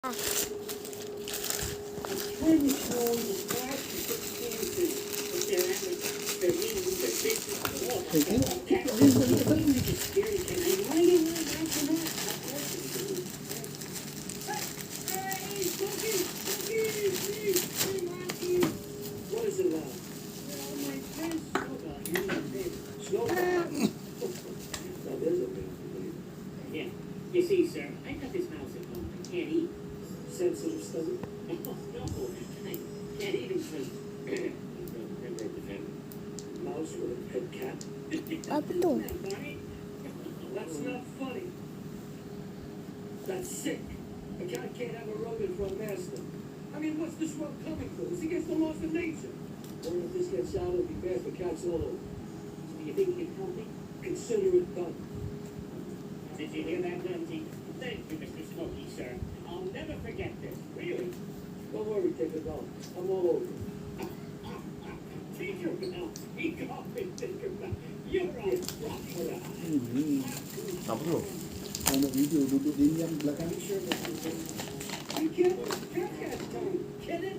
You see, sir, I got this mouse at home. I can't eat. Sensitive stomach? No, I can't eat him because member of the family. Mouse with a pet cat? Apa tu? That's not funny. That's sick. A cat can't have a rodent for a master. I mean, what's this world coming to? It's against the laws of nature. Or if this gets out, it'll be bad for cats all over. Do you think you can help me? Consider it done. Did you hear that, Lindsay? Thank you, Mr. Smokey, sir. I'll never forget this. Really? Don't worry, take it off. I'm all over. Tinkerbell. He called me Tinkerbell. You're right. Apa tu? Ada video duduk di yang belakang. You can't. Cat has time. Get it?